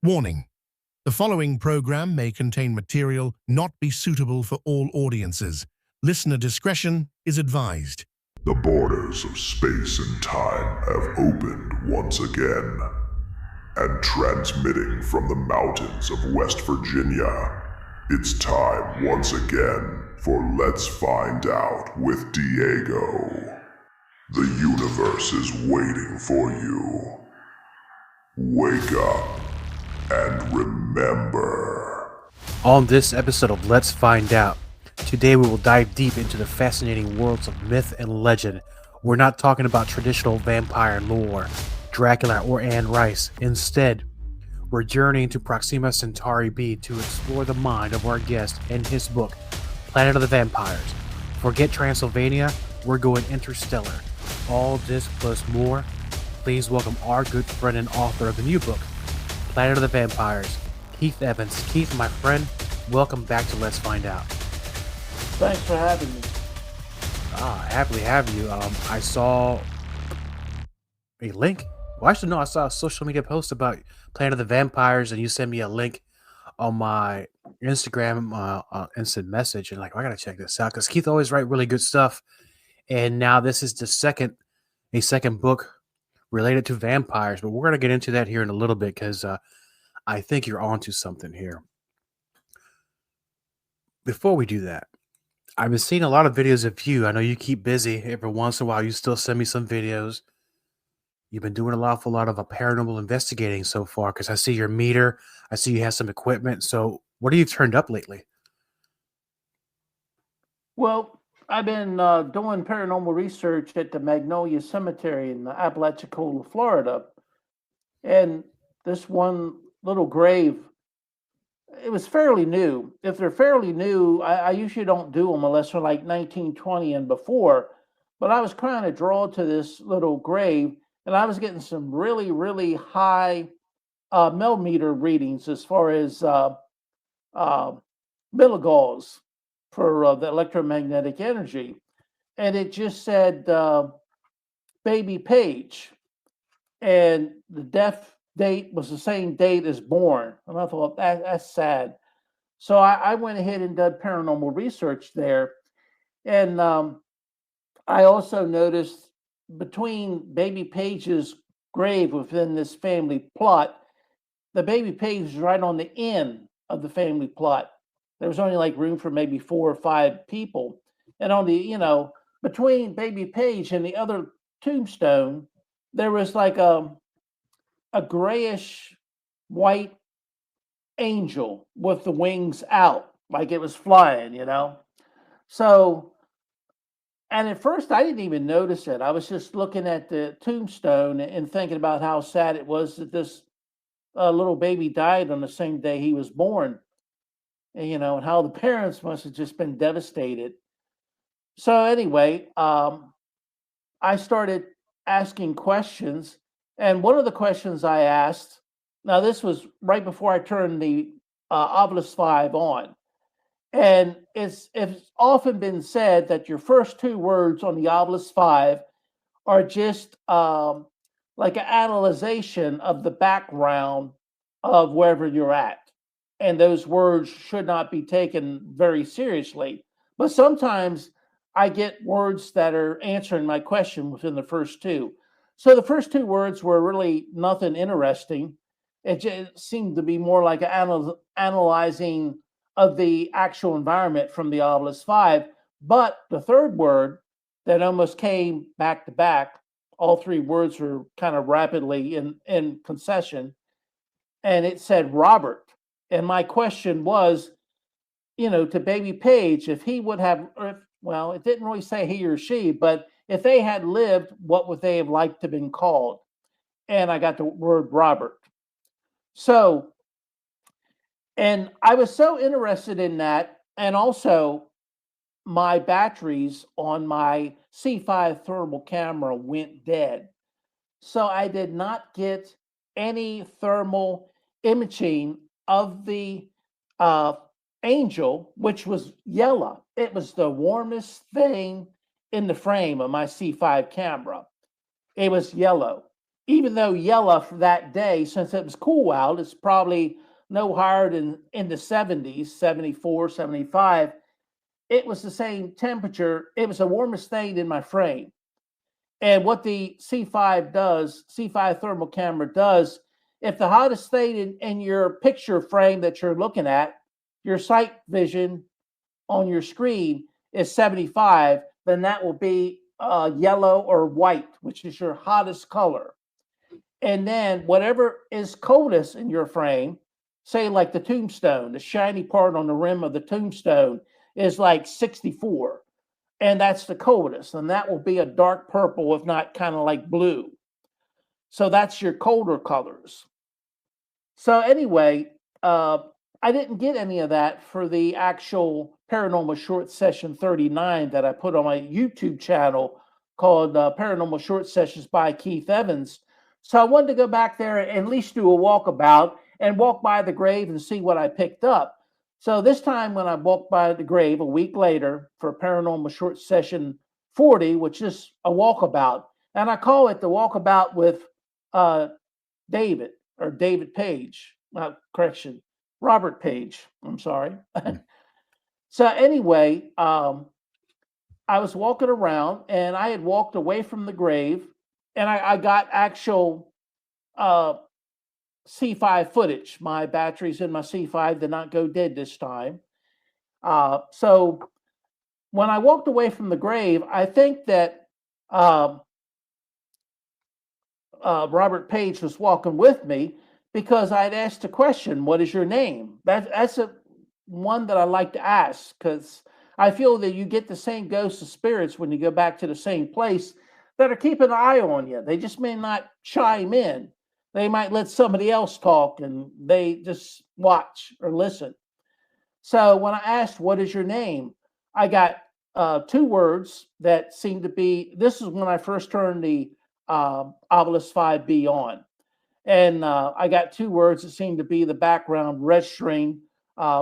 Warning: the following program may contain material not be suitable for all audiences. Listener discretion is advised. The borders of space and time have opened once again, and transmitting from the mountains of West Virginia, it's time once again for Let's Find Out with Diego. The universe is waiting for you. Wake up and remember. On this episode of Let's Find Out, today we will dive deep into the fascinating worlds of myth and legend. We're not talking about traditional vampire lore, Dracula, or Anne Rice. Instead, we're journeying to Proxima Centauri B to explore the mind of our guest and his book, Planet of the Vampires. Forget Transylvania, we're going interstellar. All this plus more. Please welcome our good friend and author of the new book, Planet of the Vampires, Keith Evans. Keith, my friend, welcome back to Let's Find Out. Thanks for having me. Happily have you. I saw a link. Well, actually, no, I saw a social media post about Planet of the Vampires, and you sent me a link on my Instagram instant message, and like, I gotta check this out because Keith always write really good stuff. And now this is a second book related to vampires, but we're going to get into that here in a little bit because I think you're onto something here. Before we do that, I've been seeing a lot of videos of you. I know you keep busy. Every once in a while, you still send me some videos. You've been doing an awful lot of paranormal investigating so far because I see your meter. I see you have some equipment. So what have you turned up lately? Well, I've been doing paranormal research at the Magnolia Cemetery in Apalachicola, Florida. And this one little grave, it was fairly new. If they're fairly new, I usually don't do them unless they're like 1920 and before. But I was kind of drawn to this little grave, and I was getting some really, really high millimeter readings as far as milligauss for the electromagnetic energy. And it just said baby Page. And the death date was the same date as born. And I thought, that's sad. So I went ahead and did paranormal research there. And I also noticed between baby Page's grave within this family plot, the baby Page is right on the end of the family plot. There was only like room for maybe 4 or 5 people. And on the, between baby Page and the other tombstone, there was like a grayish white angel with the wings out, like it was flying, So, and at first I didn't even notice it. I was just looking at the tombstone and thinking about how sad it was that this little baby died on the same day he was born. And how the parents must have just been devastated. So anyway, I started asking questions. And one of the questions I asked, now this was right before I turned the Obelisk 5 on. And it's often been said that your first 2 words on the Obelisk 5 are just like an analyzation of the background of wherever you're at. And those words should not be taken very seriously. But sometimes I get words that are answering my question within the first 2. So the first 2 words were really nothing interesting. It just seemed to be more like analyzing of the actual environment from the Obelisk 5. But the third word that almost came back to back, all 3 words were kind of rapidly in concession. And it said Robert. And my question was, to baby Page, if he would have, it didn't really say he or she, but if they had lived, what would they have liked to have been called? And I got the word Robert. So, and I was so interested in that. And also my batteries on my C5 thermal camera went dead. So I did not get any thermal imaging of the angel, which was yellow. It was the warmest thing in the frame of my C5 camera. It was yellow. even though yellow for that day, since it was cool out, it's probably no higher than in the 70s, 74, 75. It was the same temperature. It was the warmest thing in my frame. And what the C5 does, C5 thermal camera does, if the hottest thing in your picture frame that you're looking at, your sight vision on your screen is 75, then that will be yellow or white, which is your hottest color. And then whatever is coldest in your frame, say like the tombstone, the shiny part on the rim of the tombstone is like 64. And that's the coldest. And that will be a dark purple, if not kind of like blue. So that's your colder colors. So anyway, I didn't get any of that for the actual Paranormal Short Session 39 that I put on my YouTube channel called Paranormal Short Sessions by Keith Evans. So I wanted to go back there and at least do a walkabout and walk by the grave and see what I picked up. So this time when I walked by the grave a week later for Paranormal Short Session 40, which is a walkabout, and I call it the walkabout with David or David Page, Robert Page. I'm sorry. So anyway, I was walking around and I had walked away from the grave and I got actual C5 footage. My batteries in my C5 did not go dead this time. So when I walked away from the grave, I think that Robert Page was walking with me because I'd asked a question, what is your name? That's one that I like to ask because I feel that you get the same ghosts of spirits when you go back to the same place that are keeping an eye on you. They just may not chime in. They might let somebody else talk and they just watch or listen. So when I asked, what is your name? I got two words that seemed to be, this is when I first turned the Obelisk 5B on. And I got two words that seemed to be the background registering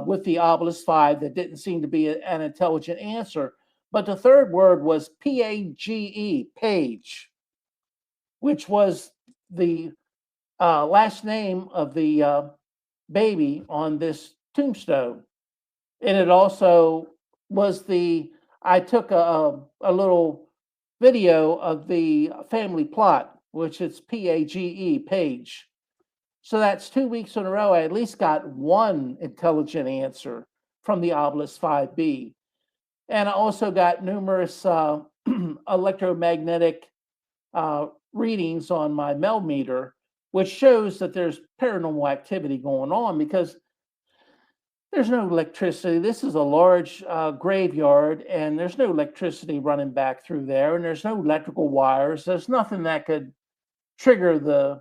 with the Obelisk 5 that didn't seem to be an intelligent answer. But the third word was PAGE, Page, which was the last name of the baby on this tombstone. And it also was I took a little video of the family plot, which is PAGE, Page. So that's 2 weeks in a row. I at least got one intelligent answer from the Obelisk 5B. And I also got numerous electromagnetic readings on my Mel meter, which shows that there's paranormal activity going on because there's no electricity. This is a large graveyard, and there's no electricity running back through there, and there's no electrical wires. There's nothing that could trigger the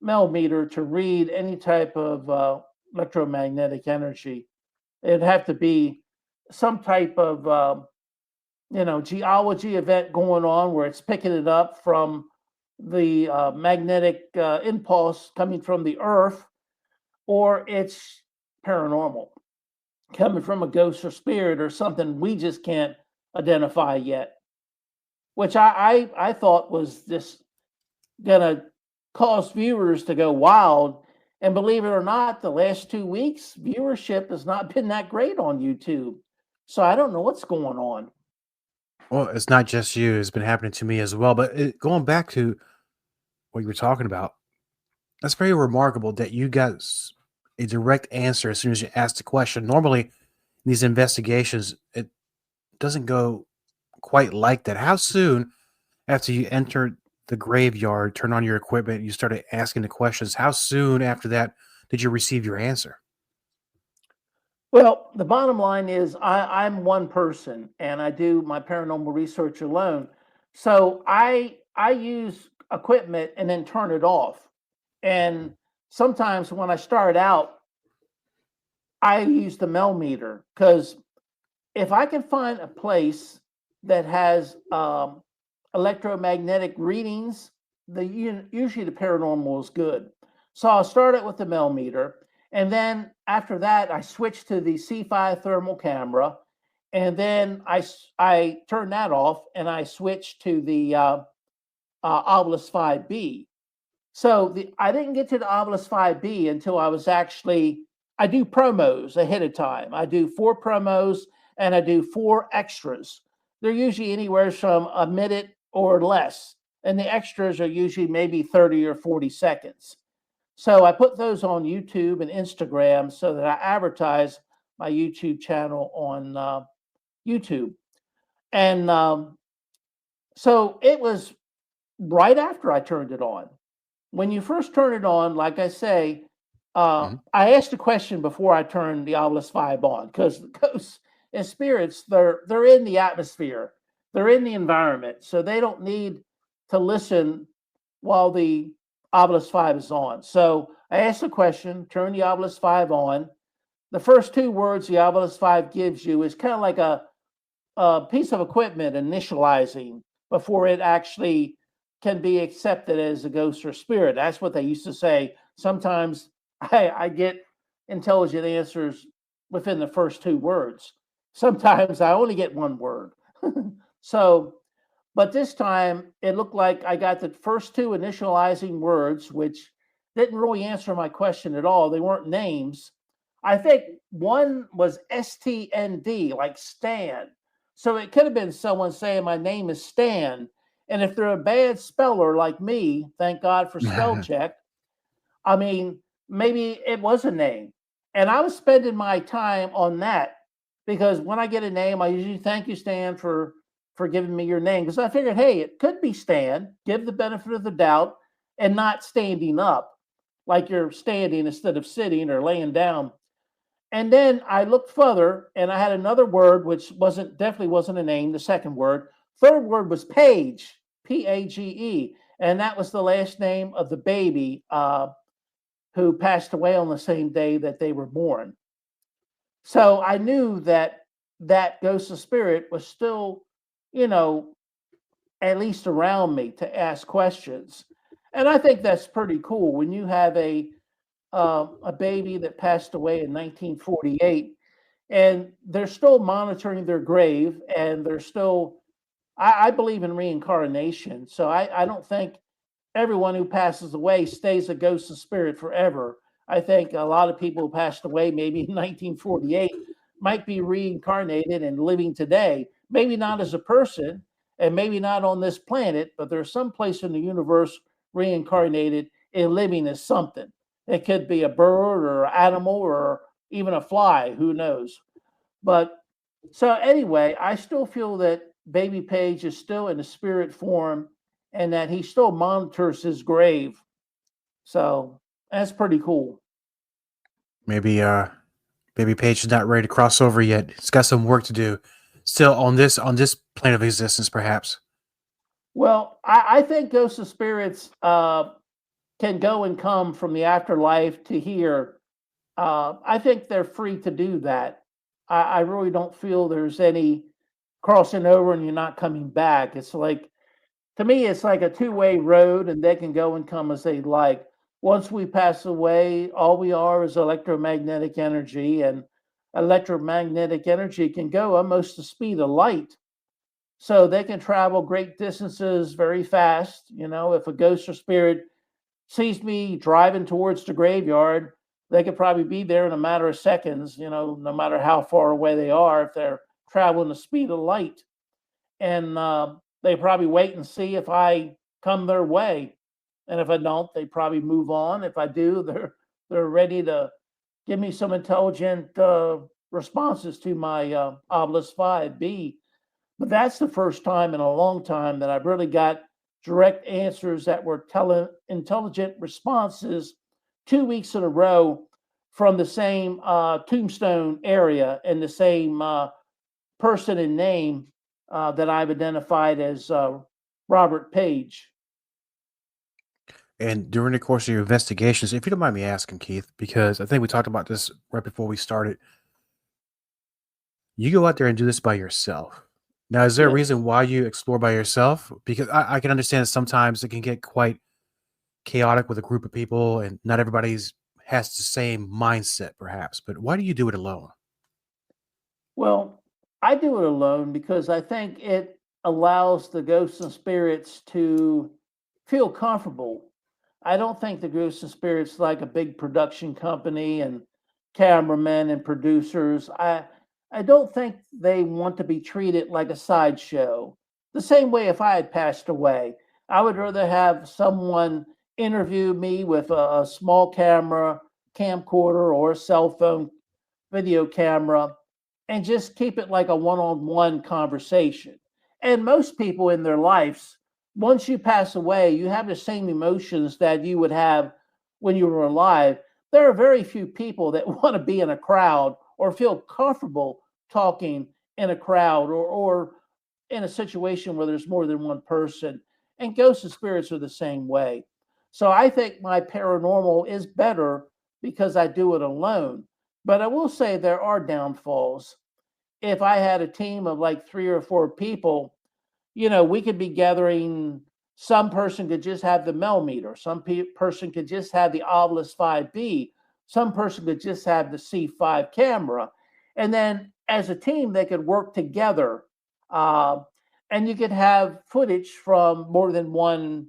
Mel meter to read any type of electromagnetic energy. It'd have to be some type of geology event going on where it's picking it up from the magnetic impulse coming from the earth, or it's paranormal coming from a ghost or spirit or something we just can't identify yet, which I thought was just gonna cause viewers to go wild. And believe it or not, the last 2 weeks viewership has not been that great on YouTube, so I don't know what's going on. Well, it's not just you; it's been happening to me as well. But going back to what you were talking about, that's very remarkable that you got a direct answer as soon as you asked the question. Normally, in these investigations, it doesn't go quite like that. How soon after you entered the graveyard, turn on your equipment, you started asking the questions? How soon after that did you receive your answer? Well, the bottom line is I'm one person and I do my paranormal research alone. So I use equipment and then turn it off. And sometimes when I start out, I use the Mel meter because if I can find a place that has electromagnetic readings, usually the paranormal is good. So I'll start it with the Mel meter. And then after that, I switch to the C5 thermal camera. And then I turn that off and I switch to the Obelisk 5B. So I didn't get to the Obelisk 5B until I do promos ahead of time. I do 4 promos and I do 4 extras. They're usually anywhere from a minute or less. And the extras are usually maybe 30 or 40 seconds. So I put those on YouTube and Instagram so that I advertise my YouTube channel on YouTube. And so it was right after I turned it on. When you first turn it on, like I say, I asked a question before I turned the Obelisk 5 on, because ghosts and spirits, they're in the atmosphere, they're in the environment, so they don't need to listen while the Obelisk 5 is on. So I asked a question, turn the Obelisk 5 on. The first 2 words the Obelisk 5 gives you is kind of like a piece of equipment initializing before it actually can be accepted as a ghost or spirit. That's what they used to say. Sometimes I get intelligent answers within the first 2 words. Sometimes I only get 1 word. So, but this time it looked like I got the first 2 initializing words, which didn't really answer my question at all. They weren't names. I think one was STND, like Stan. So it could have been someone saying, my name is Stan. And if they're a bad speller like me, thank God for spell check, I mean, maybe it was a name. And I was spending my time on that because when I get a name, I usually thank you, Stan, for giving me your name. Because I figured, hey, it could be Stan, give the benefit of the doubt, and not standing up like you're standing instead of sitting or laying down. And then I looked further and I had another word, which definitely wasn't a name, the second word. Third word was Page, Page. And that was the last name of the baby who passed away on the same day that they were born. So I knew that that ghost of spirit was still, at least around me to ask questions. And I think that's pretty cool when you have a baby that passed away in 1948, and they're still monitoring their grave, and they're still. I believe in reincarnation, so I don't think everyone who passes away stays a ghost of spirit forever. I think a lot of people who passed away maybe in 1948 might be reincarnated and living today. Maybe not as a person, and maybe not on this planet, but there's some place in the universe reincarnated and living as something. It could be a bird or an animal or even a fly, who knows. But so anyway, I still feel that Baby Page is still in a spirit form and that he still monitors his grave. So that's pretty cool. Maybe Baby Page is not ready to cross over yet. It's got some work to do. Still on this plane of existence, perhaps. Well, I think ghosts of spirits can go and come from the afterlife to here. I think they're free to do that. I really don't feel there's any crossing over and you're not coming back. It's like, to me, it's like a 2-way road and they can go and come as they like. Once we pass away, all we are is electromagnetic energy, and electromagnetic energy can go almost the speed of light. So they can travel great distances very fast. If a ghost or spirit sees me driving towards the graveyard, they could probably be there in a matter of seconds, no matter how far away they are, if they're traveling the speed of light. And they probably wait and see if I come their way. And if I don't, they probably move on. If I do, they're ready to give me some intelligent responses to my Obelisk 5B. But that's the first time in a long time that I've really got direct answers that were intelligent responses 2 weeks in a row from the same tombstone area and the same person and name that I've identified as Robert Page. And during the course of your investigations, if you don't mind me asking, Keith, because I think we talked about this right before we started, you go out there and do this by yourself. Now, is there a reason why you explore by yourself? Because I can understand sometimes it can get quite chaotic with a group of people and not everybody's has the same mindset, perhaps. But why do you do it alone? Well, I do it alone because I think it allows the ghosts and spirits to feel comfortable. I don't think the Ghosts and Spirits like a big production company and cameramen and producers. I don't think they want to be treated like a sideshow. The same way if I had passed away, I would rather have someone interview me with a small camera, camcorder, or a cell phone video camera and just keep it like a one-on-one conversation. And most people in their lives, once you pass away, you have the same emotions that you would have when you were alive. There are very few people that want to be in a crowd or feel comfortable talking in a crowd or in a situation where there's more than one person. And ghosts and spirits are the same way. So I think my paranormal is better because I do it alone. But I will say there are downfalls. If I had a team of like 3 or 4 people, we could be gathering. Some person could just have the millimeter. Some person could just have the Obelisk 5B. Some person could just have the C5 camera. And then as a team, they could work together. Uh, and you could have footage from more than one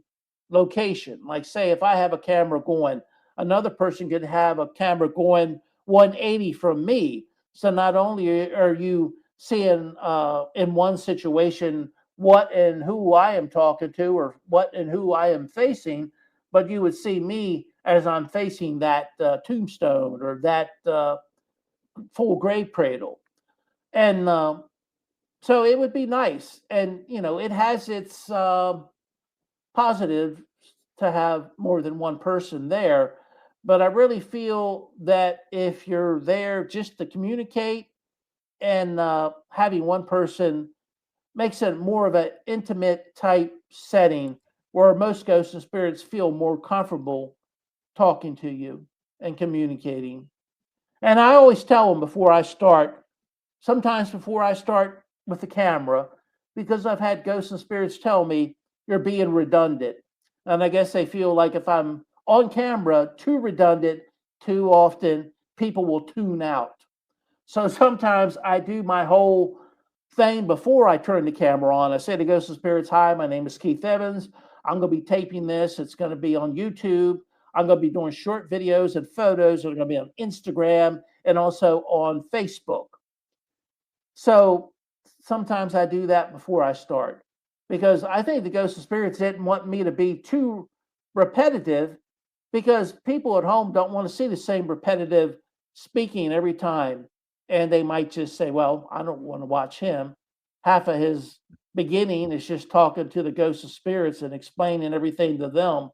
location. Like, say, if I have a camera going, another person could have a camera going 180 from me. So not only are you seeing in one situation what and who I am talking to or what and who I am facing, but you would see me as I'm facing that tombstone or that full grave cradle. And so it would be nice. And, it has its positive to have more than one person there. But I really feel that if you're there just to communicate and having one person makes it more of an intimate type setting where most ghosts and spirits feel more comfortable talking to you and communicating. And I always tell them before I start, sometimes before I start with the camera, because I've had ghosts and spirits tell me you're being redundant. And I guess they feel like if I'm on camera too redundant too often, people will tune out. So sometimes I do my whole thing before I turn the camera on. I say to Ghosts and Spirits, hi, my name is Keith Evans. I'm going to be taping this. It's going to be on YouTube. I'm going to be doing short videos and photos that are going to be on Instagram and also on Facebook. So sometimes I do that before I start because I think the Ghosts and Spirits didn't want me to be too repetitive because people at home don't want to see the same repetitive speaking every time. And they might just say, well, I don't want to watch him. Half of his beginning is just talking to the ghosts and spirits and explaining everything to them.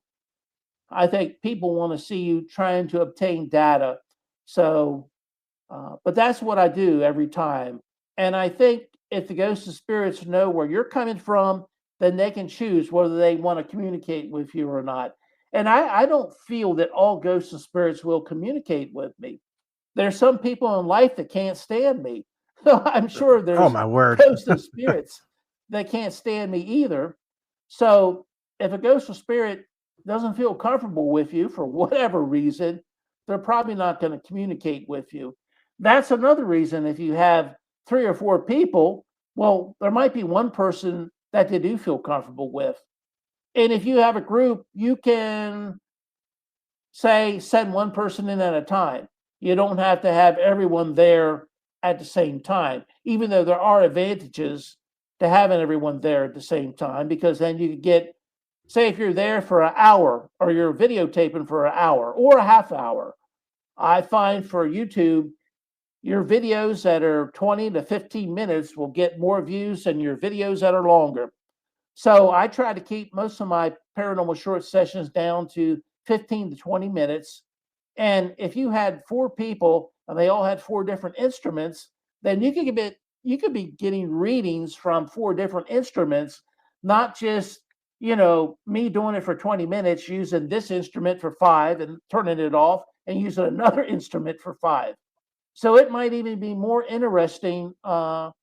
I think people want to see you trying to obtain data. So, but that's what I do every time. And I think if the ghosts and spirits know where you're coming from, then they can choose whether they want to communicate with you or not. And I don't feel that all ghosts and spirits will communicate with me. There's some people in life that can't stand me. So I'm sure Oh there's my word. ghosts and spirits that can't stand me either. So if a ghost or spirit doesn't feel comfortable with you for whatever reason, they're probably not going to communicate with you. That's another reason if you have 3 or 4 people, well, there might be one person that they do feel comfortable with. And if you have a group, you can say send one person in at a time. You don't have to have everyone there at the same time, even though there are advantages to having everyone there at the same time, because then you could get, say, if you're there for an hour or you're videotaping for an hour or a half hour, I find for YouTube, your videos that are 20 to 15 minutes will get more views than your videos that are longer. So I try to keep most of my paranormal short sessions down to 15 to 20 minutes. And if you had 4 people and they all had 4 different instruments, then you could be getting readings from 4 different instruments, not just, me doing it for 20 minutes using this instrument for 5 and turning it off and using another instrument for 5. So it might even be more interesting for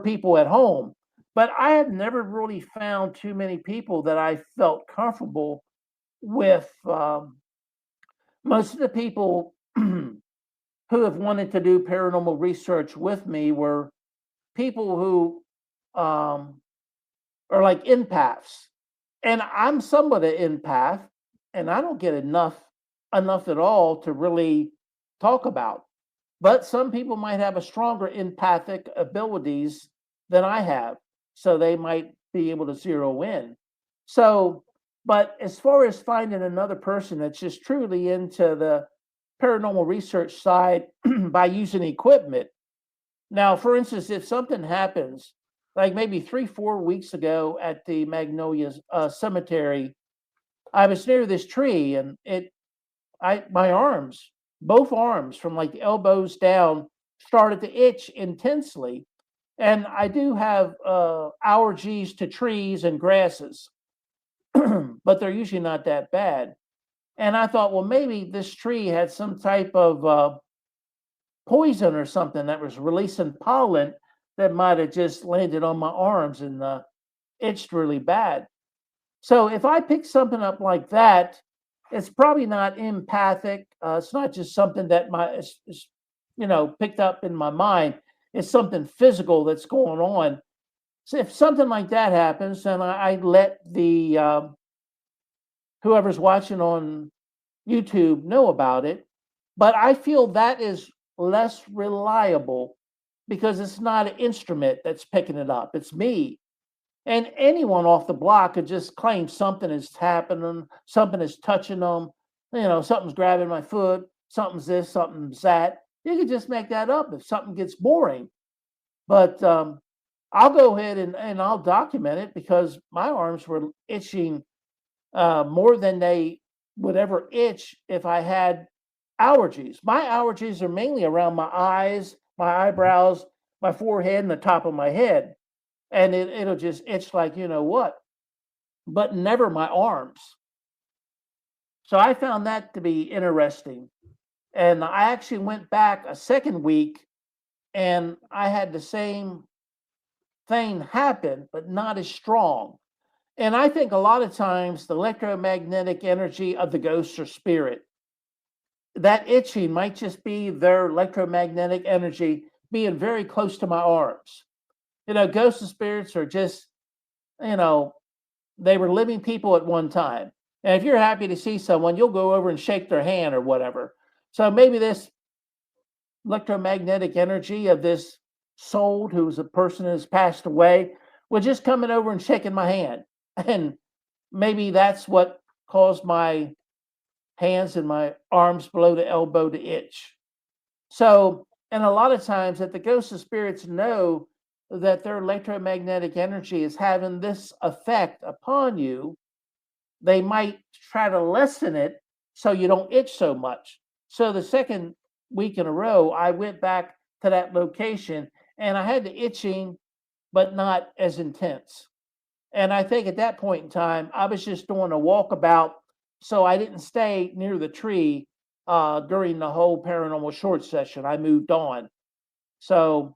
people at home. But I have never really found too many people that I felt comfortable with. Most of the people who have wanted to do paranormal research with me were people who are like empaths. And I'm somewhat an empath. and I don't get enough at all to really talk about. But some people might have a stronger empathic abilities than I have, so they might be able to zero in. So, but as far as finding another person that's just truly into the paranormal research side by using equipment. Now, for instance, if something happens, like maybe 3, 4 weeks ago at the Magnolia Cemetery, I was near this tree, and my arms, both arms, from like the elbows down, started to itch intensely. And I do have allergies to trees and grasses, but they're usually not that bad. And I thought, well, maybe this tree had some type of poison or something that was releasing pollen that might have just landed on my arms and itched really bad. So if I pick something up like that, it's probably not empathic. It's not just something that is, picked up in my mind. It's something physical that's going on. So if something like that happens, then I let the whoever's watching on YouTube know about it. But I feel that is less reliable because it's not an instrument that's picking it up. It's me. And anyone off the block could just claim something is happening, something is touching them, something's grabbing my foot, something's this, something's that. You could just make that up if something gets boring. But I'll go ahead and I'll document it because my arms were itching more than they would ever itch if I had allergies. My allergies are mainly around my eyes, my eyebrows, my forehead, and the top of my head. And it'll just itch like you know what, but never my arms. So I found that to be interesting. And I actually went back a second week and I had the same thing happen, but not as strong. And I think a lot of times the electromagnetic energy of the ghost or spirit, that itching might just be their electromagnetic energy being very close to my arms. Ghosts and spirits are just, they were living people at one time. And if you're happy to see someone, you'll go over and shake their hand or whatever. So maybe this electromagnetic energy of this soul who's a person who's passed away was just coming over and shaking my hand. And maybe that's what caused my hands and my arms below the elbow to itch. So, and a lot of times that the ghosts and spirits know that their electromagnetic energy is having this effect upon you, they might try to lessen it so you don't itch so much. So the second week in a row, I went back to that location and I had the itching, but not as intense. And I think at that point in time, I was just doing a walkabout, so I didn't stay near the tree during the whole paranormal short session. I moved on. So,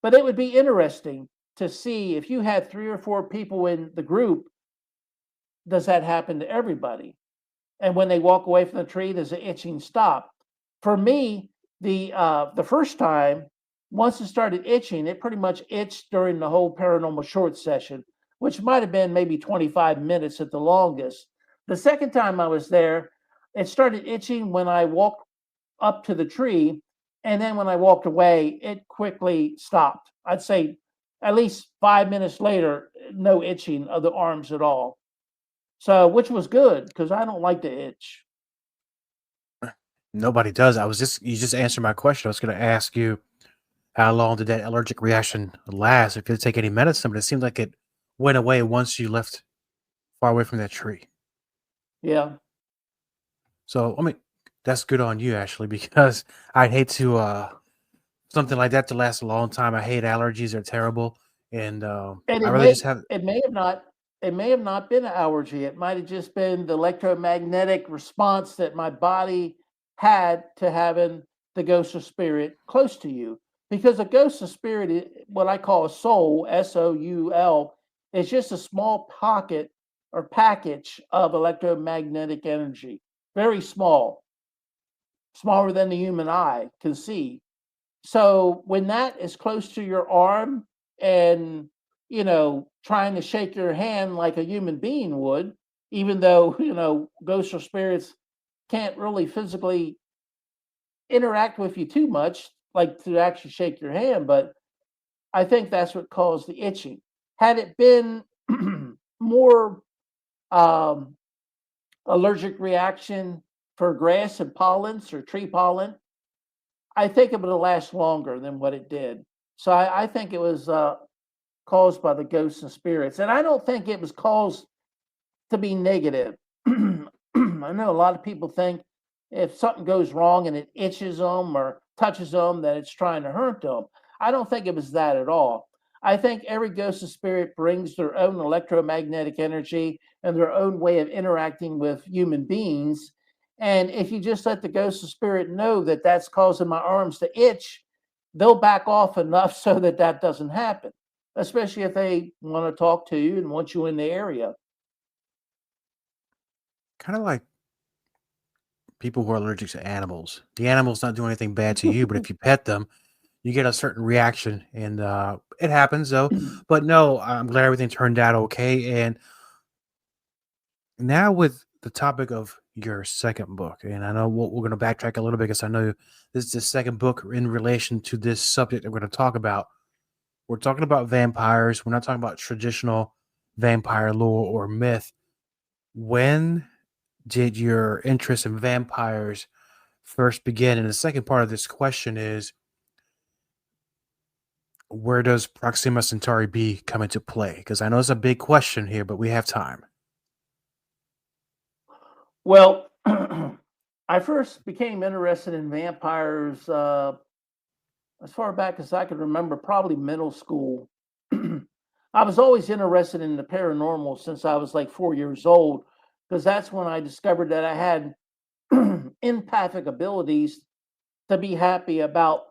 but it would be interesting to see if you had 3 or 4 people in the group, does that happen to everybody? And when they walk away from the tree, does the itching stop? For me, the first time, once it started itching, it pretty much itched during the whole paranormal short session, which might have been maybe 25 minutes at the longest. The second time I was there, it started itching when I walked up to the tree. And then when I walked away, it quickly stopped. I'd say at least 5 minutes later, no itching of the arms at all. So, which was good because I don't like to itch. Nobody does. You just answered my question. I was going to ask you how long did that allergic reaction last? If you take any medicine, but it seemed like it went away once you left far away from that tree. Yeah. So, I mean, that's good on you actually, because I'd hate to something like that to last a long time. I hate allergies; they're terrible, and And I really just have. it may have not been an allergy. It might have just been the electromagnetic response that my body had to having the ghost or spirit close to you. Because a ghost or spirit, what I call a soul, SOUL, is just a small pocket or package of electromagnetic energy. Very small, smaller than the human eye can see. So when that is close to your arm and, trying to shake your hand like a human being would, even though, ghosts or spirits can't really physically interact with you too much, like to actually shake your hand. But I think that's what caused the itching. Had it been more um, allergic reaction for grass and pollens or tree pollen, I think it would have lasted longer than what it did. So I think it was caused by the ghosts and spirits. And I don't think it was caused to be negative. I know a lot of people think if something goes wrong and it itches them or touches them, that it's trying to hurt them. I don't think it was that at all. I think every ghost and spirit brings their own electromagnetic energy and their own way of interacting with human beings. And if you just let the ghost and spirit know that that's causing my arms to itch, they'll back off enough so that that doesn't happen, especially if they want to talk to you and want you in the area. Kind of like people who are allergic to animals. The animal's not doing anything bad to you, but if you pet them, you get a certain reaction, and it happens though. But no, I'm glad everything turned out okay. And now with the topic of your second book, and I know we're going to backtrack a little bit because I know this is the second book in relation to this subject that we're going to talk about. We're talking about vampires. We're not talking about traditional vampire lore or myth. When did your interest in vampires first begin? And the second part of this question is, where does Proxima Centauri B come into play? Because I know it's a big question here, but we have time. Well, I first became interested in vampires as far back as I could remember, probably middle school. I was always interested in the paranormal since I was like 4 years old, because that's when I discovered that I had empathic abilities to be happy about,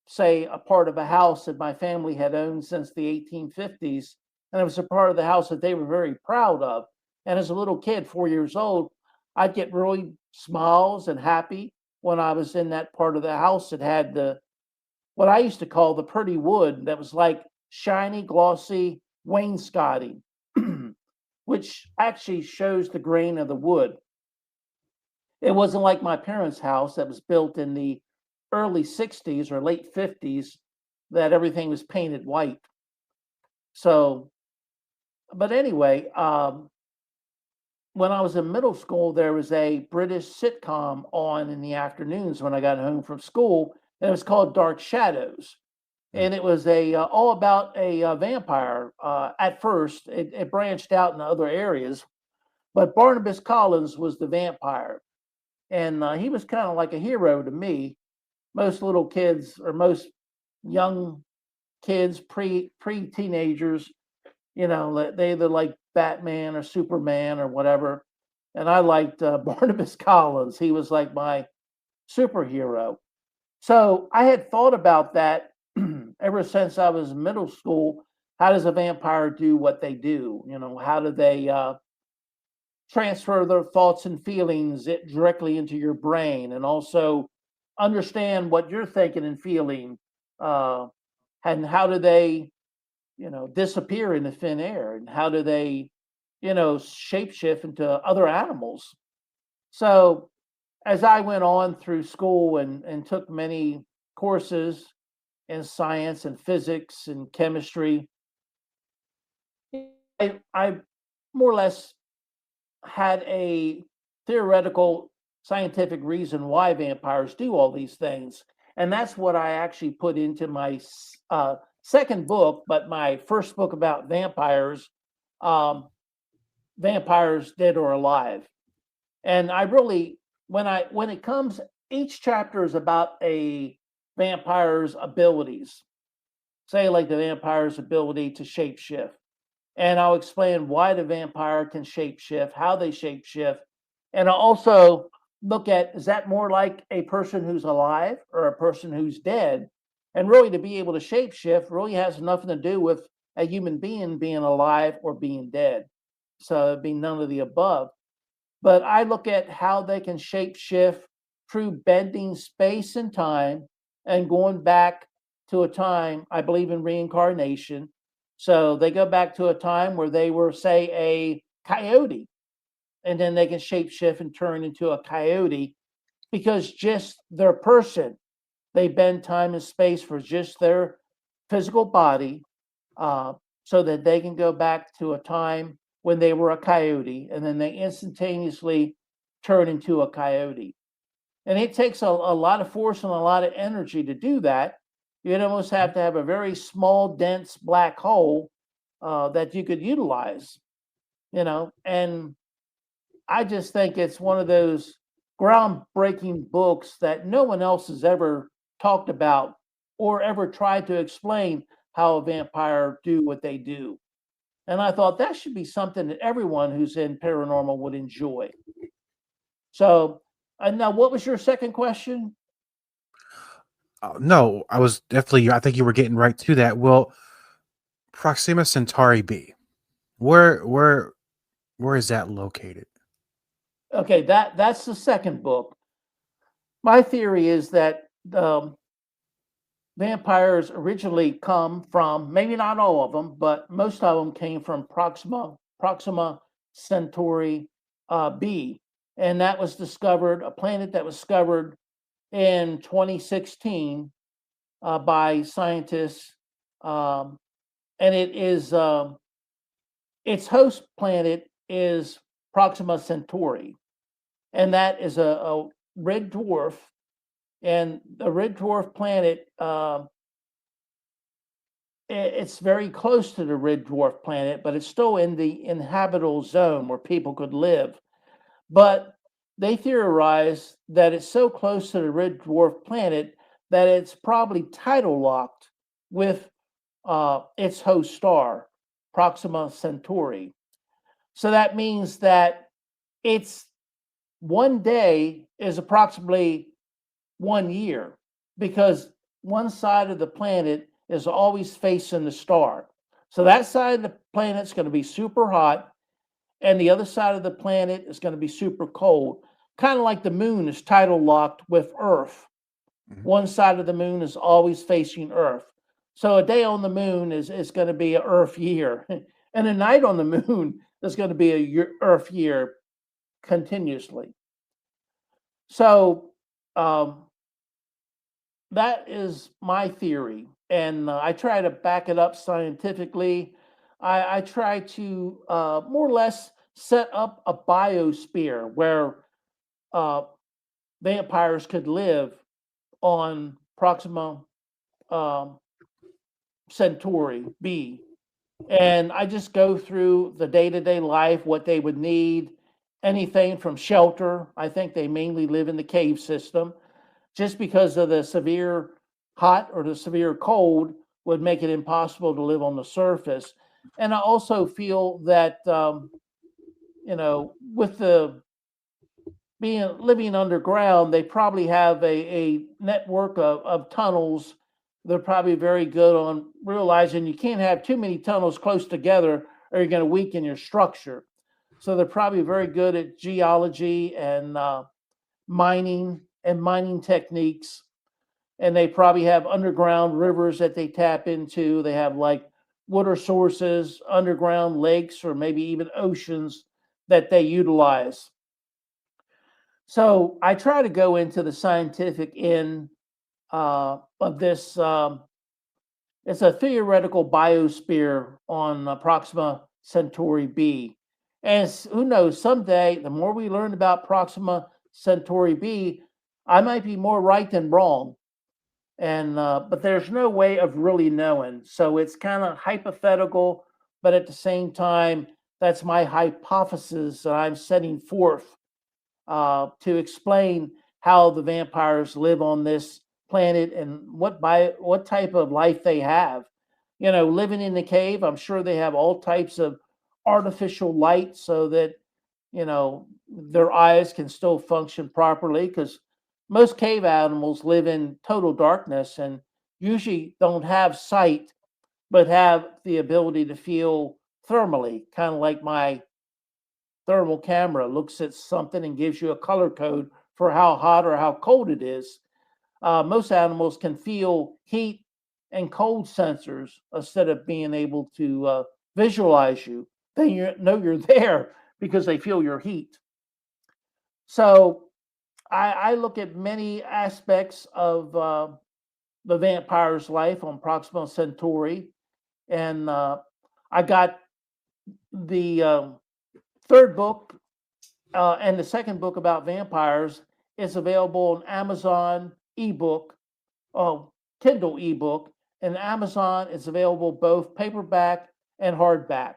say, a part of a house that my family had owned since the 1850s. And it was a part of the house that they were very proud of. And as a little kid, 4 years old, I'd get really smiles and happy when I was in that part of the house that had the what I used to call the pretty wood that was like shiny, glossy wainscoting, which actually shows the grain of the wood. It wasn't like my parents' house that was built in the early 60s or late 50s that everything was painted white. So, but anyway, when I was in middle school, there was a British sitcom on in the afternoons when I got home from school, and it was called Dark Shadows. And it was all about a vampire. At first, it branched out into other areas, but Barnabas Collins was the vampire, and he was kind of like a hero to me. Most little kids or most young kids, pre teenagers, they either like Batman or Superman or whatever. And I liked Barnabas Collins. He was like my superhero. So I had thought about that ever since I was in middle school. How does a vampire do what they do? How do they transfer their thoughts and feelings directly into your brain, and also understand what you're thinking and feeling? And how do they disappear into thin air, and how do they shapeshift into other animals? So as I went on through school and took many courses in science and physics and chemistry, I more or less had a theoretical scientific reason why vampires do all these things. And that's what I actually put into my second book, but my first book about vampires, Vampires Dead or Alive. And I really, when it comes, each chapter is about a vampire's abilities. Say like the vampire's ability to shapeshift. And I'll explain why the vampire can shapeshift, how they shapeshift. And I'll also look at, is that more like a person who's alive or a person who's dead? And really, to be able to shapeshift really has nothing to do with a human being alive or being dead. So it'd be none of the above. But I look at how they can shapeshift through bending space and time and going back to a time. I believe in reincarnation. So they go back to a time where they were, say, a coyote, and then they can shapeshift and turn into a coyote because just their person, they bend time and space for just their physical body, so that they can go back to a time when they were a coyote, and then they instantaneously turn into a coyote. And it takes a lot of force and a lot of energy to do that. You'd almost have to have a very small, dense black hole that you could utilize, And I just think it's one of those groundbreaking books that no one else has ever talked about or ever tried to explain how a vampire do what they do. And I thought that should be something that everyone who's in paranormal would enjoy. So, now what was your second question? No, I was definitely. I think you were getting right to that. Well, Proxima Centauri B. Where is that located? Okay, that's the second book. My theory is that vampires originally come from, maybe not all of them, but most of them came from Proxima Centauri B, and that was a planet that was discovered in 2016 by scientists, and it is its host planet is Proxima Centauri, and that is a red dwarf. And the red dwarf planet, it's very close to the red dwarf planet, but it's still in the inhabitable zone where people could live. But they theorize that it's so close to the red dwarf planet that it's probably tidal locked with its host star, Proxima Centauri. So that means that its one day is approximately 1 year, because one side of the planet is always facing the star. So that side of the planet is going to be super hot, and the other side of the planet is going to be super cold. Kind of like the moon is tidal locked with Earth. One side of the moon is always facing Earth. So a day on the moon is going to be an Earth year, and a night on the moon is going to be a Earth year continuously. So that is my theory, and I try to back it up scientifically. I try to more or less set up a biosphere where vampires could live on Proxima Centauri B. And I just go through the day-to-day life, what they would need, anything from shelter. I think they mainly live in the cave system, just because of the severe hot or the severe cold would make it impossible to live on the surface. And I also feel that, with the living underground, they probably have a network of tunnels. They're probably very good on realizing you can't have too many tunnels close together or you're going to weaken your structure. So they're probably very good at geology and mining techniques. And they probably have underground rivers that they tap into. They have like water sources, underground lakes, or maybe even oceans that they utilize. So I try to go into the scientific end of this. It's a theoretical biosphere on Proxima Centauri B. And who knows, someday, the more we learn about Proxima Centauri B, I might be more right than wrong. And but there's no way of really knowing. So it's kind of hypothetical, but at the same time, that's my hypothesis that I'm setting forth to explain how the vampires live on this planet and what type of life they have. Living in the cave, I'm sure they have all types of artificial light so that their eyes can still function properly, because most cave animals live in total darkness and usually don't have sight, but have the ability to feel thermally, kind of like my thermal camera looks at something and gives you a color code for how hot or how cold it is. Most animals can feel heat and cold sensors instead of being able to visualize you. Then you know you're there because they feel your heat. So I look at many aspects of the vampire's life on Proxima Centauri, and I got the third book and the second book about vampires is available on Amazon ebook, Kindle ebook, and Amazon is available both paperback and hardback.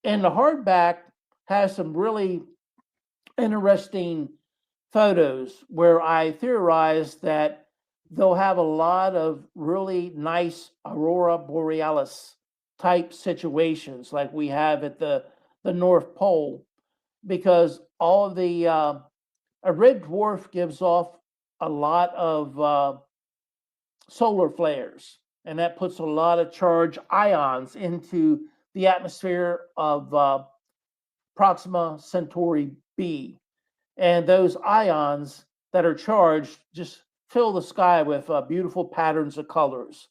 And the hardback has some really interesting photos where I theorize that they'll have a lot of really nice aurora borealis type situations like we have at the North Pole, because all of the a red dwarf gives off a lot of solar flares, and that puts a lot of charged ions into the atmosphere of Proxima Centauri B. And those ions that are charged just fill the sky with beautiful patterns of colors.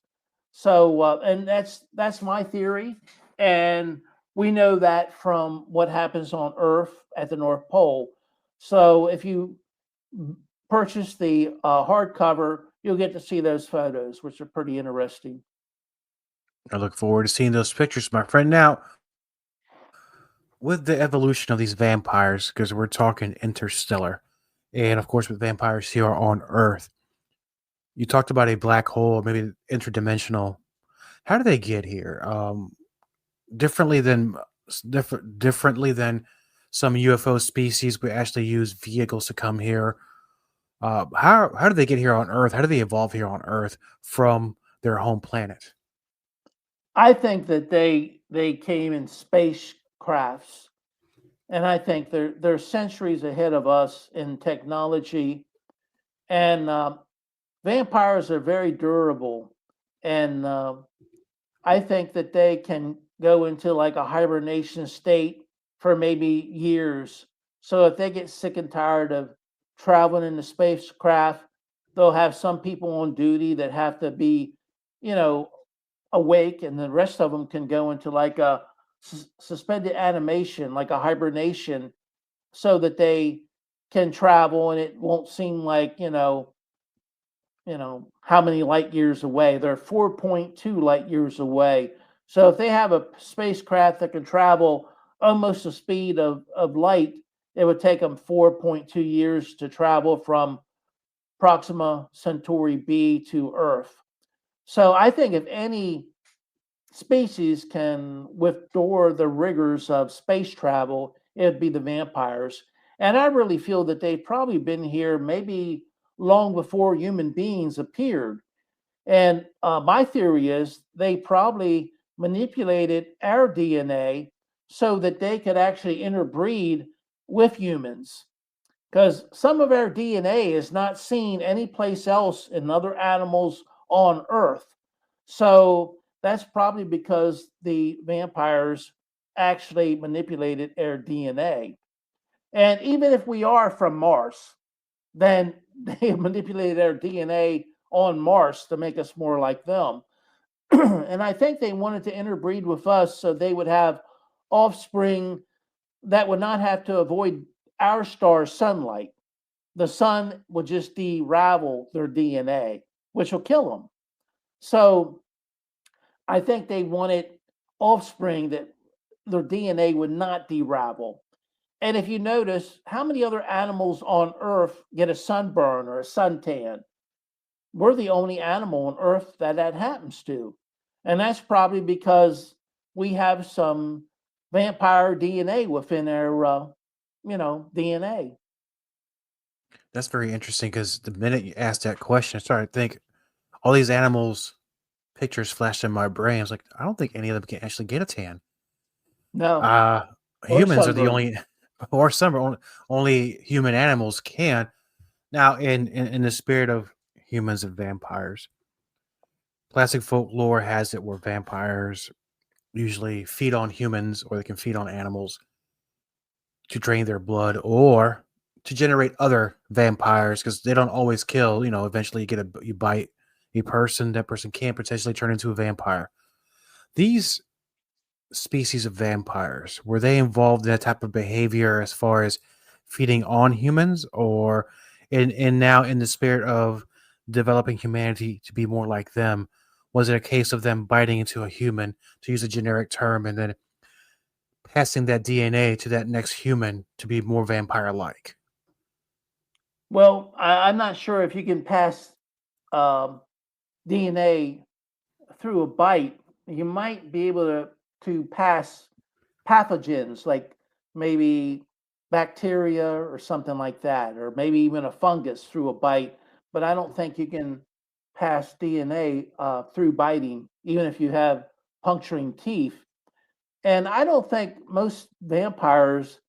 So, and that's my theory, and we know that from what happens on Earth at the North Pole. So, if you purchase the hardcover, you'll get to see those photos, which are pretty interesting. I look forward to seeing those pictures, my friend. Now, with the evolution of these vampires, because we're talking interstellar, and of course with vampires here on Earth, you talked about a black hole, maybe interdimensional. How do they get here? Differently than differently than some UFO species, we actually use vehicles to come here. How do they get here on Earth? How do they evolve here on Earth from their home planet? I think that they came in spacecrafts, and I think they're centuries ahead of us in technology. And vampires are very durable, and I think that they can go into like a hibernation state for maybe years. So if they get sick and tired of traveling in the spacecraft, they'll have some people on duty that have to be, you know, awake, and the rest of them can go into like a suspended animation, like a hibernation, so that they can travel and it won't seem like, how many light years away. They're 4.2 light years away. So if they have a spacecraft that can travel almost the speed of light, it would take them 4.2 years to travel from Proxima Centauri B to Earth. So I think if any species can withstand the rigors of space travel, it'd be the vampires. And I really feel that they've probably been here maybe long before human beings appeared. And my theory is they probably manipulated our DNA so that they could actually interbreed with humans. Because some of our DNA is not seen anyplace else in other animals on Earth. So that's probably because the vampires actually manipulated our DNA. And even if we are from Mars, then they manipulated our DNA on Mars to make us more like them. And I think they wanted to interbreed with us so they would have offspring that would not have to avoid our star's sunlight. The sun would just de-ravel their DNA, which will kill them. So I think they wanted offspring that their DNA would not de-ravel. And if you notice, how many other animals on Earth get a sunburn or a suntan? We're the only animal on Earth that happens to. And that's probably because we have some vampire DNA within our, DNA. That's very interesting because the minute you asked that question, I started to think all these animals pictures flashed in my brain. I was like, I don't think any of them can actually get a tan. No, Uh or Humans are the sunburn. only, or some only human animals can. Now, in the spirit of humans and vampires, classic folklore has it where vampires usually feed on humans or they can feed on animals to drain their blood or to generate other vampires because they don't always kill. Eventually you bite a person, that person can potentially turn into a vampire. These species of vampires? Were they involved in that type of behavior as far as feeding on humans, or in now in the spirit of developing humanity to be more like them? Was it a case of them biting into a human, to use a generic term, and then passing that DNA to that next human to be more vampire-like? Well, I'm not sure if you can pass um, DNA through a bite. You might be able to pass pathogens like maybe bacteria or something like that, or maybe even a fungus through a bite. But I don't think you can pass DNA through biting, even if you have puncturing teeth. And I don't think most vampires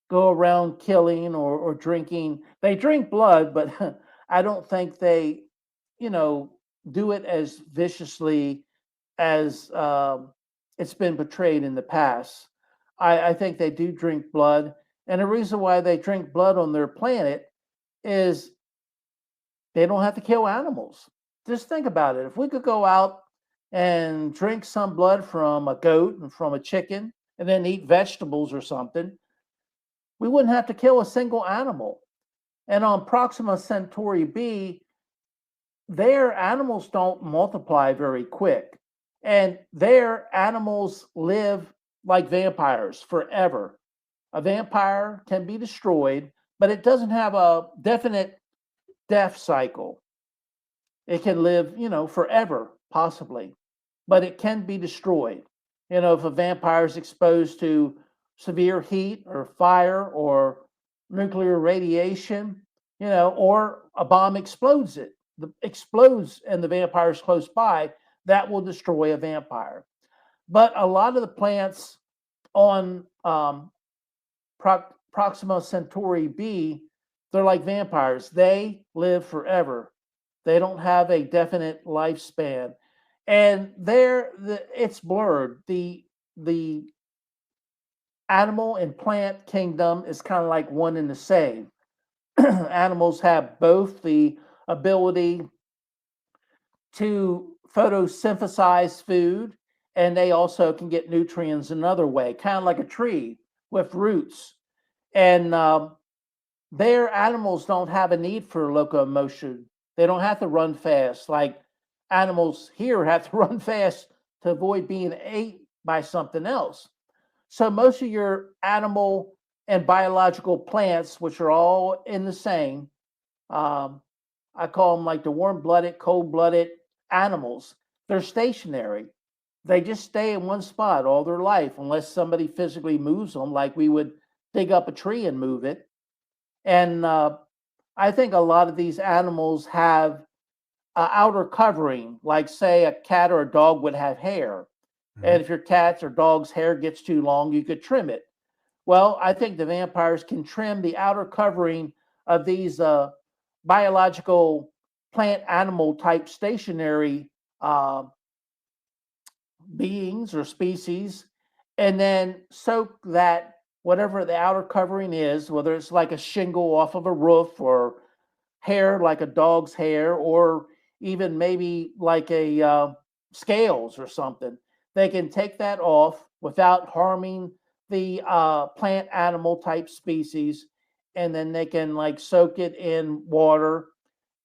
go around killing or drinking. They drink blood, but I don't think they, you know, do it as viciously as it's been portrayed in the past. I think they do drink blood. And the reason why they drink blood on their planet is they don't have to kill animals. Just think about it. If we could go out and drink some blood from a goat and from a chicken and then eat vegetables or something, we wouldn't have to kill a single animal. And on Proxima Centauri B, their animals don't multiply very quick. And their animals live like vampires forever. A vampire can be destroyed, but it doesn't have a definite death cycle. It can live, forever, possibly, but it can be destroyed. If a vampire is exposed to severe heat or fire or nuclear radiation, or a bomb explodes and the vampire is close by, that will destroy a vampire. But a lot of the plants on Proxima Centauri B, they're like vampires. They live forever. They don't have a definite lifespan, and it's blurred. The animal and plant kingdom is kind of like one and the same. Animals have both the ability to photosynthesize food, and they also can get nutrients another way, kind of like a tree with roots. And their animals don't have a need for locomotion. They don't have to run fast like animals here have to run fast to avoid being ate by something else. So most of your animal and biological plants, which are all in the same, I call them like the warm-blooded, cold-blooded animals. They're stationary. They just stay in one spot all their life unless somebody physically moves them, like we would dig up a tree and move it. And I think a lot of these animals have outer covering, like say a cat or a dog would have hair. And if your cat's or dog's hair gets too long, you could trim it. Well, I think the vampires can trim the outer covering of these biological plant animal type stationary beings or species, and then soak that whatever the outer covering is, whether it's like a shingle off of a roof or hair like a dog's hair, or even maybe like a scales or something. They can take that off without harming the plant animal type species, and then they can like soak it in water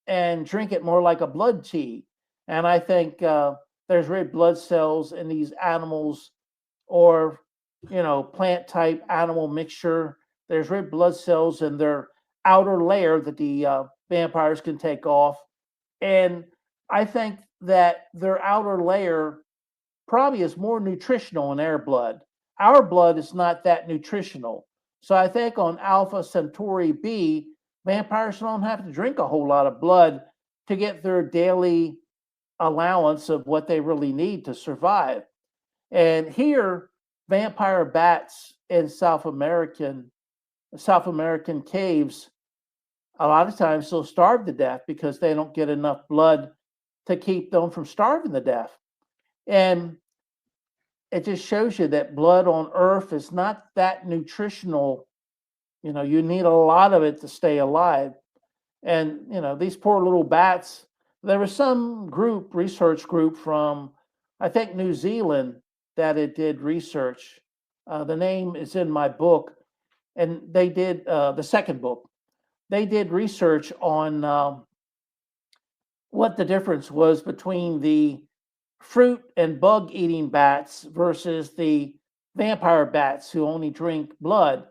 and drink it more like a blood tea. And I think there's red blood cells in these animals, or plant type animal mixture. There's red blood cells in their outer layer that the vampires can take off. And I think that their outer layer probably is more nutritional in their blood. Our blood is not that nutritional. So I think on Alpha Centauri B, vampires don't have to drink a whole lot of blood to get their daily allowance of what they really need to survive. And here, vampire bats in South American caves, a lot of times they'll starve to death because they don't get enough blood to keep them from starving to death. And it just shows you that blood on Earth is not that nutritional. You need a lot of it to stay alive. And, these poor little bats, there was some research group from, I think, New Zealand, that it did research. The name is in my book, and they did the second book. They did research on what the difference was between the fruit and bug eating bats versus the vampire bats who only drink blood.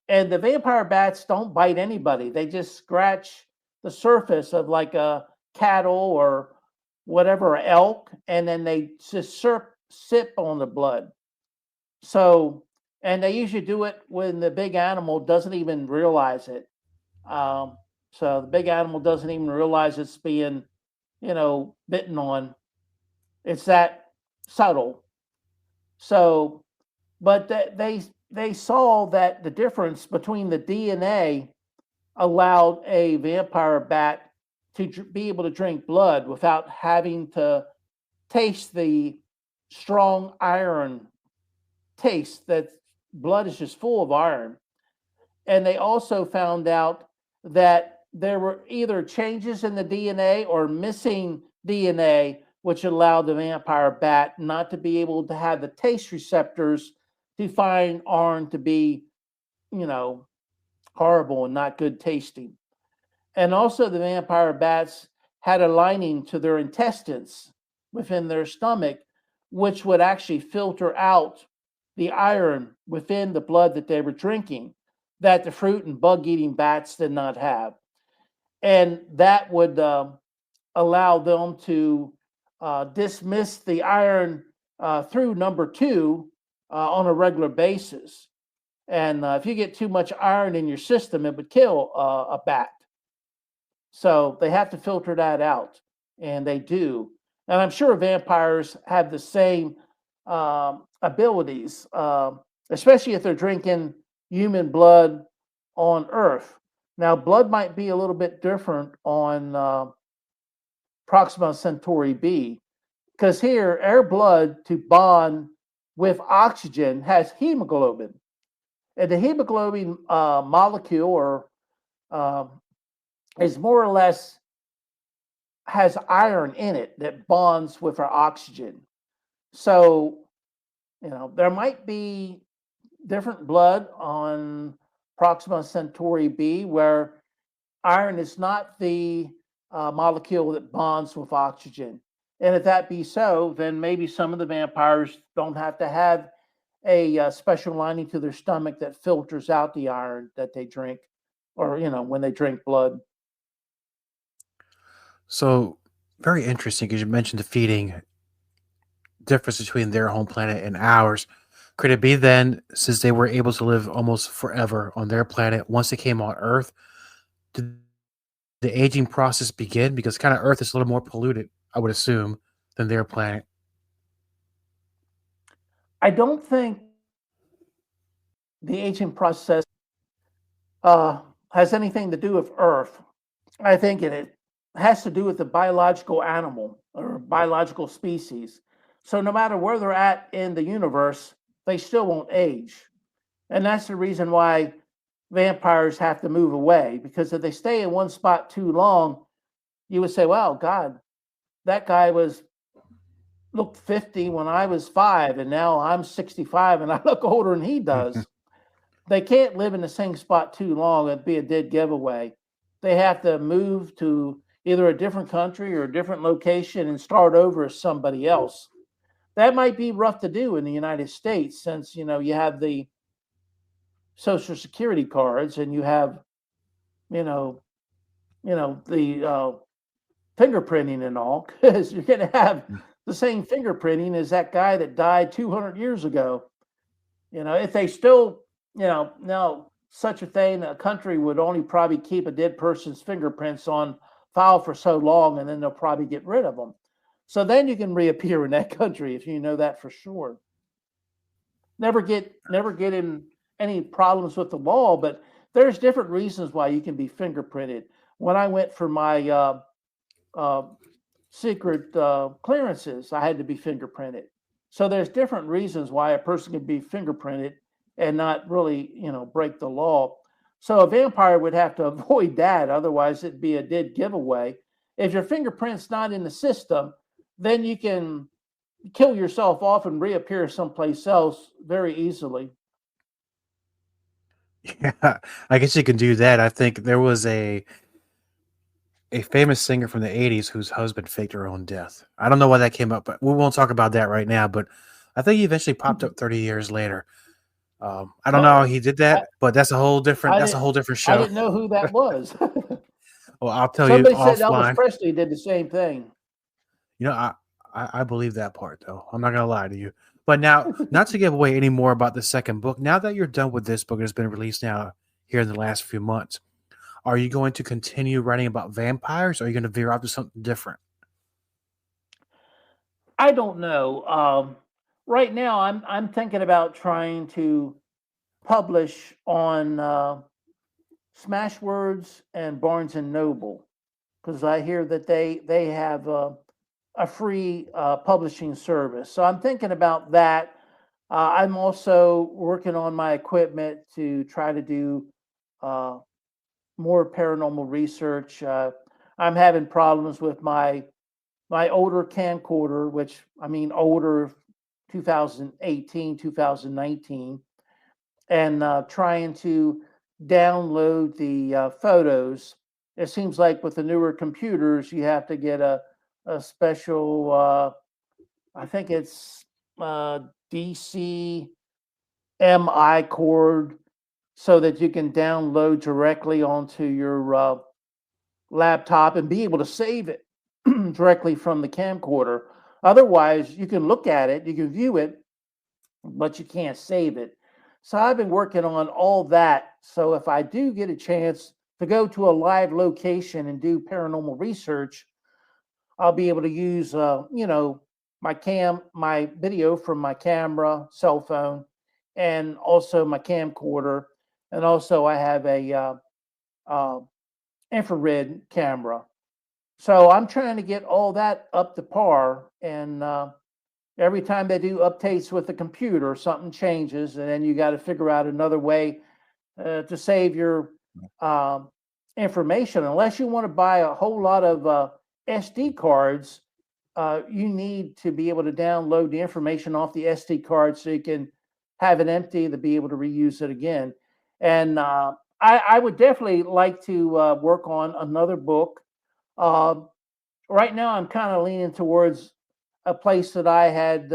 And the vampire bats don't bite anybody. They just scratch the surface of like a cattle or whatever, elk, and then they just sip on the blood. So, and they usually do it when the big animal doesn't even realize it. So the big animal doesn't even realize it's being, bitten on. It's that subtle. So, but they saw that the difference between the DNA allowed a vampire bat to be able to drink blood without having to taste the strong iron taste, that blood is just full of iron. And they also found out that there were either changes in the DNA or missing DNA, which allowed the vampire bat not to be able to have the taste receptors to find iron to be, horrible and not good tasting. And also, the vampire bats had a lining to their intestines within their stomach, which would actually filter out the iron within the blood that they were drinking, that the fruit and bug eating bats did not have. And that would allow them to dismiss the iron through number two on a regular basis. And if you get too much iron in your system, it would kill a bat. So they have to filter that out, and they do. And I'm sure vampires have the same abilities, especially if they're drinking human blood on Earth. Now, blood might be a little bit different on Proxima Centauri B, because here, air blood to bond with oxygen has hemoglobin. And the hemoglobin molecule is more or less has iron in it that bonds with our oxygen. So, there might be different blood on Proxima Centauri B where iron is not the molecule that bonds with oxygen. And if that be so, then maybe some of the vampires don't have to have a special lining to their stomach that filters out the iron that they drink, or when they drink blood. So, very interesting because you mentioned the feeding difference between their home planet and ours. Could it be then, since they were able to live almost forever on their planet, once they came on Earth, did the aging process begin? Because kind of Earth is a little more polluted, I would assume, than their planet. I don't think the aging process has anything to do with Earth. I think it has to do with the biological animal or biological species. So no matter where they're at in the universe, they still won't age. And that's the reason why vampires have to move away, because if they stay in one spot too long, you would say, well, God, that guy looked 50 when I was 5, and now I'm 65 and I look older than he does. They can't live in the same spot too long. It'd be a dead giveaway. They have to move to either a different country or a different location and start over as somebody else. That might be rough to do in the United States, since you have the Social Security cards and you have the fingerprinting and all, because you're going to have the same fingerprinting as that guy that died 200 years ago. If they still, now such a thing, a country would only probably keep a dead person's fingerprints on file for so long, and then they'll probably get rid of them. So then you can reappear in that country if you know that for sure. Never get in any problems with the law, but there's different reasons why you can be fingerprinted. When I went for my secret clearances, I had to be fingerprinted. So there's different reasons why a person can be fingerprinted and not really, break the law. So a vampire would have to avoid that. Otherwise, it'd be a dead giveaway. If your fingerprint's not in the system, then you can kill yourself off and reappear someplace else very easily. Yeah, I guess you can do that. I think there was a famous singer from the 80s whose husband faked her own death. I don't know why that came up, but we won't talk about that right now. But I think he eventually popped up 30 years later. I don't know how Well, he did I, that, but I that's a didn't whole different I show. didn't know who that was. Well, I'll tell you Somebody said Elvis offline. Presley did the same thing. You know, I believe that part though. I'm not gonna lie to you. But now, not to give away any more about the second book. Now that you're done with this book, it's been released now here in the last few months. Are you going to continue writing about vampires? Or are you going to veer off to something different? I don't know. Right now, I'm thinking about trying to publish on Smashwords and Barnes and Noble because I hear that they have a free publishing service. So I'm thinking about that. I'm also working on my equipment to try to do uh, more paranormal research. I'm having problems with my older camcorder, which I mean older, 2018, 2019, and trying to download the photos. It seems like with the newer computers, you have to get a special, I think it's DC MI cord so that you can download directly onto your laptop and be able to save it directly from the camcorder. Otherwise, you can look at it, you can view it, but you can't save it. So I've been working on all that. So if I do get a chance to go to a live location and do paranormal research, I'll be able to use, my video from my camera, cell phone, and also my camcorder, and also I have a uh, infrared camera. So I'm trying to get all that up to par, and every time they do updates with the computer, something changes, and then you got to figure out another way to save your um, information. Unless you want to buy a whole lot of SD cards, you need to be able to download the information off the SD card so you can have it empty to be able to reuse it again. And I would definitely like to work on another book. Um, right now, I'm kind of leaning towards a place that I had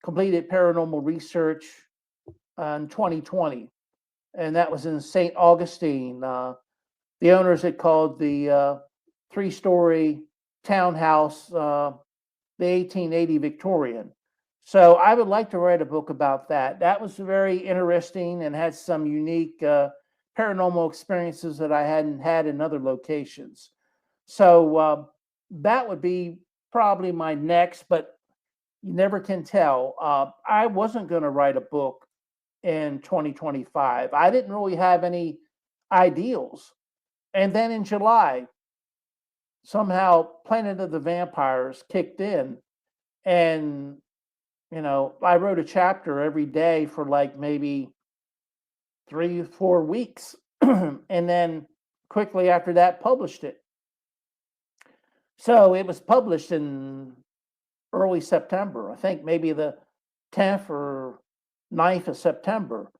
completed paranormal research in 2020, and that was in St. Augustine. The owners had called the three-story townhouse the 1880 Victorian. So I would like to write a book about that. That was very interesting and had some unique paranormal experiences that I hadn't had in other locations. So that would be probably my next, but you never can tell. I wasn't going to write a book in 2025. I didn't really have any ideals. And then in July, somehow Planet of the Vampires kicked in. And, I wrote a chapter every day for like maybe 3 or 4 weeks. And then quickly after that, published it. So it was published in early September, I think maybe the 10th or 9th of September.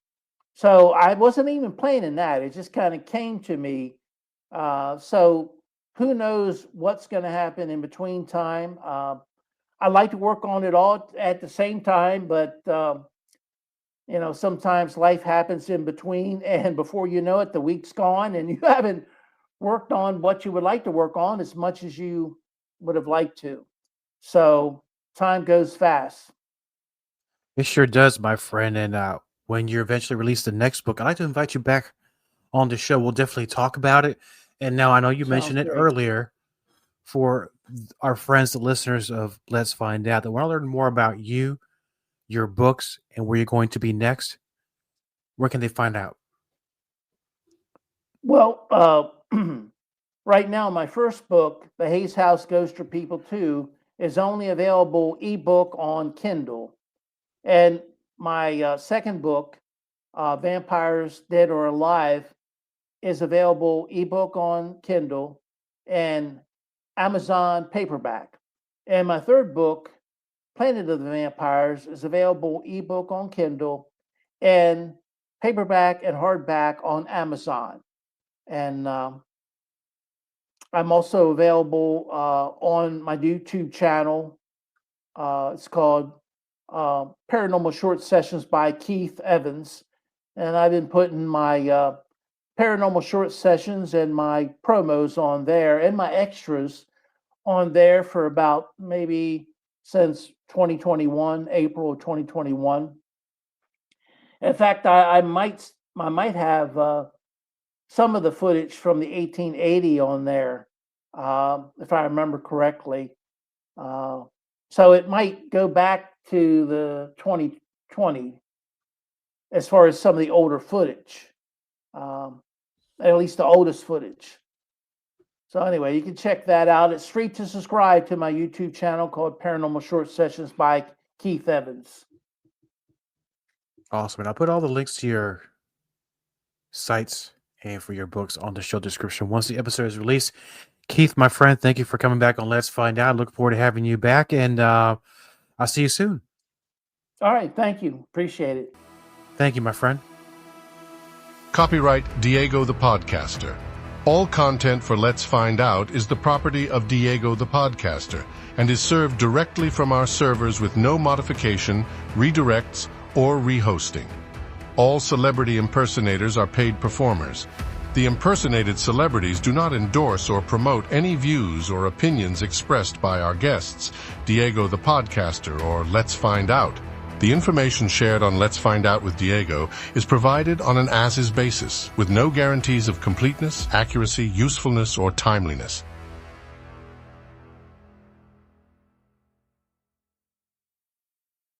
So I wasn't even planning that. It just kind of came to me. So who knows what's going to happen in between time. I like to work on it all at the same time, but sometimes life happens in between, and before you know it, the week's gone, and you haven't worked on what you would like to work on as much as you would have liked to. So time goes fast. It sure does, my friend. And when you eventually release the next book, I'd like to invite you back on the show. We'll definitely talk about it. And now I know you Sounds mentioned it great. earlier for our friends, the listeners of Let's Find Out, that want to learn more about you, your books, and where you're going to be next. Where can they find out? Well, right now, my first book, The Hayes House Ghost for People 2, is only available ebook on Kindle. And my second book, Vampires Dead or Alive, is available ebook on Kindle and Amazon paperback. And my third book Planet of the Vampires is available ebook on Kindle and paperback and hardback on Amazon. And I'm also available on my YouTube channel. It's called Paranormal Short Sessions by Keith Evans. And I've been putting my paranormal short sessions and my promos on there and my extras on there for about maybe since 2021, April of 2021. In fact, I might have some of the footage from the 1880 on there, if I remember correctly. So it might go back to the 2020 as far as some of the older footage, at least the oldest footage. So anyway, you can check that out. It's free to subscribe to my YouTube channel called Paranormal Short Sessions by Keith Evans. Awesome. And I'll put all the links to your sites and for your books on the show description once the episode is released. Keith, my friend, thank you for coming back on Let's Find Out. I look forward to having you back, and I'll see you soon. All right. Thank you. Appreciate it. Thank you, my friend. Copyright Diego the Podcaster. All content for Let's Find Out is the property of Diego the Podcaster and is served directly from our servers with no modification, redirects, or rehosting. All celebrity impersonators are paid performers. The impersonated celebrities do not endorse or promote any views or opinions expressed by our guests, Diego the Podcaster, or Let's Find Out. The information shared on Let's Find Out with Diego is provided on an as-is basis, with no guarantees of completeness, accuracy, usefulness, or timeliness.